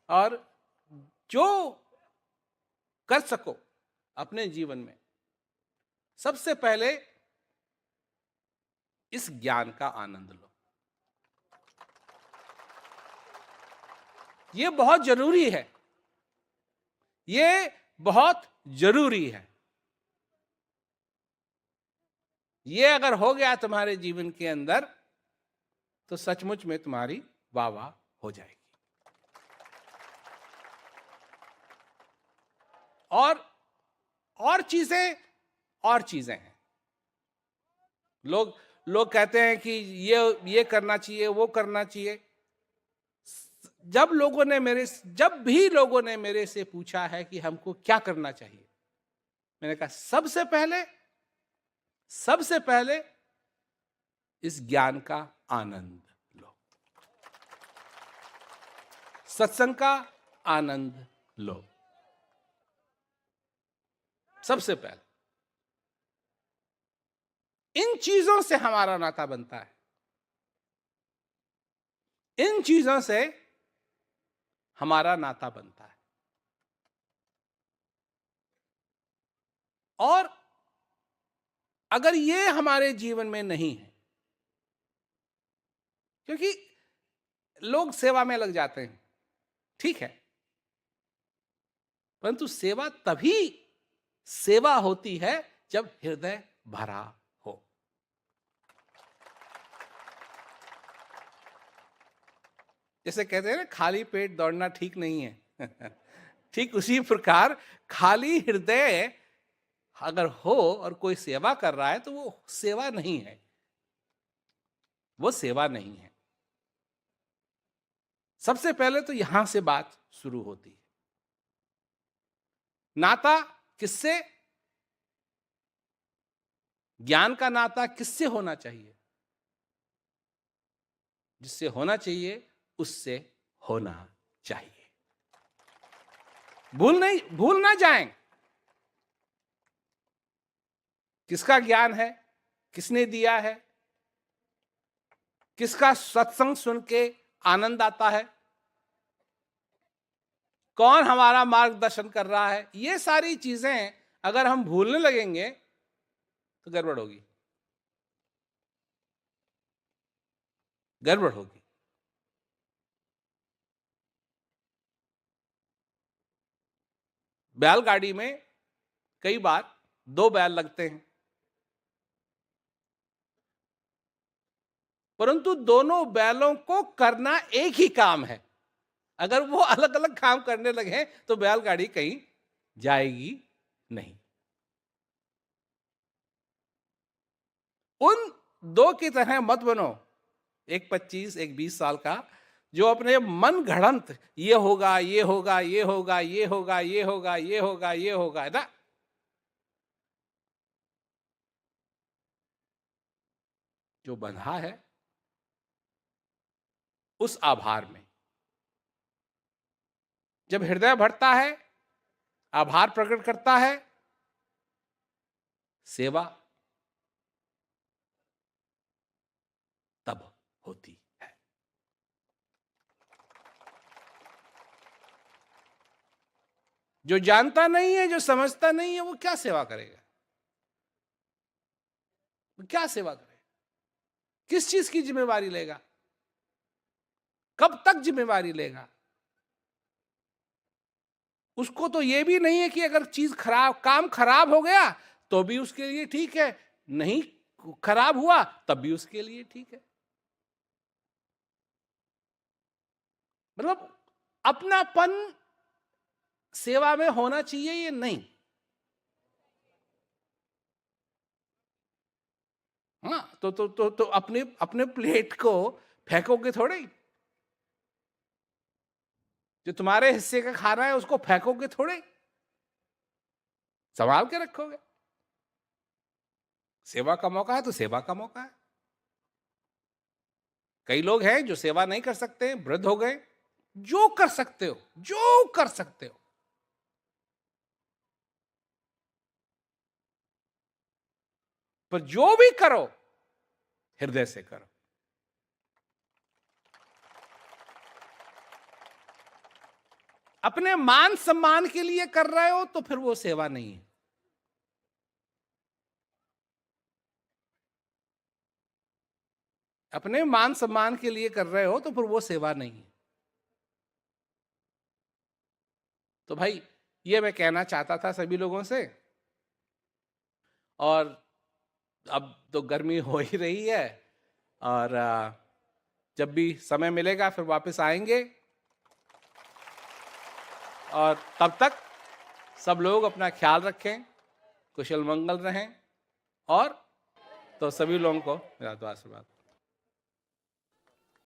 और जो कर सको अपने जीवन में, सबसे पहले इस ज्ञान का आनंद लो। ये बहुत जरूरी है, ये बहुत जरूरी है। ये अगर हो गया तुम्हारे जीवन के अंदर तो सचमुच में तुम्हारी वाह वाह हो जाएगी। और चीजें हैं। लोग कहते हैं कि ये करना चाहिए, वो करना चाहिए। जब भी लोगों ने मेरे से पूछा है कि हमको क्या करना चाहिए, मैंने कहा सबसे पहले इस ज्ञान का आनंद लो, सत्संग का आनंद लो। सबसे पहले इन चीजों से हमारा नाता बनता है, इन चीजों से हमारा नाता बनता है। और अगर ये हमारे जीवन में नहीं है, क्योंकि लोग सेवा में लग जाते हैं, ठीक है, परंतु सेवा तभी सेवा होती है जब हृदय भरा हो। जैसे कहते हैं ना, खाली पेट दौड़ना ठीक नहीं है। ठीक उसी प्रकार खाली हृदय अगर हो और कोई सेवा कर रहा है तो वो सेवा नहीं है, वो सेवा नहीं है। सबसे पहले तो यहां से बात शुरू होती है। नाता किससे, ज्ञान का नाता किससे होना चाहिए? जिससे होना चाहिए उससे होना चाहिए। भूल ना जाएं किसका ज्ञान है, किसने दिया है, किसका सत्संग सुन के आनंद आता है, कौन हमारा मार्गदर्शन कर रहा है। ये सारी चीजें अगर हम भूलने लगेंगे तो गड़बड़ होगी, गड़बड़ होगी। बैलगाड़ी में कई बार 2 बैल लगते हैं, परंतु दोनों बैलों को करना एक ही काम है। अगर वो अलग अलग काम करने लगे तो बैलगाड़ी कहीं जाएगी नहीं। उन 2 की तरह मत बनो, एक 25 एक 20 साल का, जो अपने मन घड़ंत ये होगा ये होगा ये होगा ये होगा ये होगा ये होगा ये होगा ना। जो बंधा है उस आभार में, जब हृदय भरता है, आभार प्रकट करता है, सेवा तब होती है। जो जानता नहीं है, जो समझता नहीं है, वो क्या सेवा करेगा? वो क्या सेवा करेगा? किस चीज की जिम्मेवारी लेगा? कब तक जिम्मेवारी लेगा? उसको तो ये भी नहीं है कि अगर काम खराब हो गया तो भी उसके लिए ठीक है, नहीं खराब हुआ तब भी उसके लिए ठीक है। मतलब अपनापन सेवा में होना चाहिए, ये नहीं। हाँ, तो अपने अपने प्लेट को फेंकोगे थोड़े ही। जो तुम्हारे हिस्से का खाना है उसको फेंकोगे थोड़े, संभाल के रखोगे। सेवा का मौका है तो सेवा का मौका है। कई लोग हैं जो सेवा नहीं कर सकते, वृद्ध हो गए। जो कर सकते हो, जो कर सकते हो, पर जो भी करो हृदय से करो। अपने मान सम्मान के लिए कर रहे हो तो फिर वो सेवा नहीं है। अपने मान सम्मान के लिए कर रहे हो तो फिर वो सेवा नहीं है। तो भाई ये मैं कहना चाहता था सभी लोगों से। और अब तो गर्मी हो ही रही है, और जब भी समय मिलेगा फिर वापस आएंगे। और तब तक सब लोग अपना ख्याल रखें, कुशल मंगल रहें, और तो सभी लोगों को मेरा आशीर्वाद।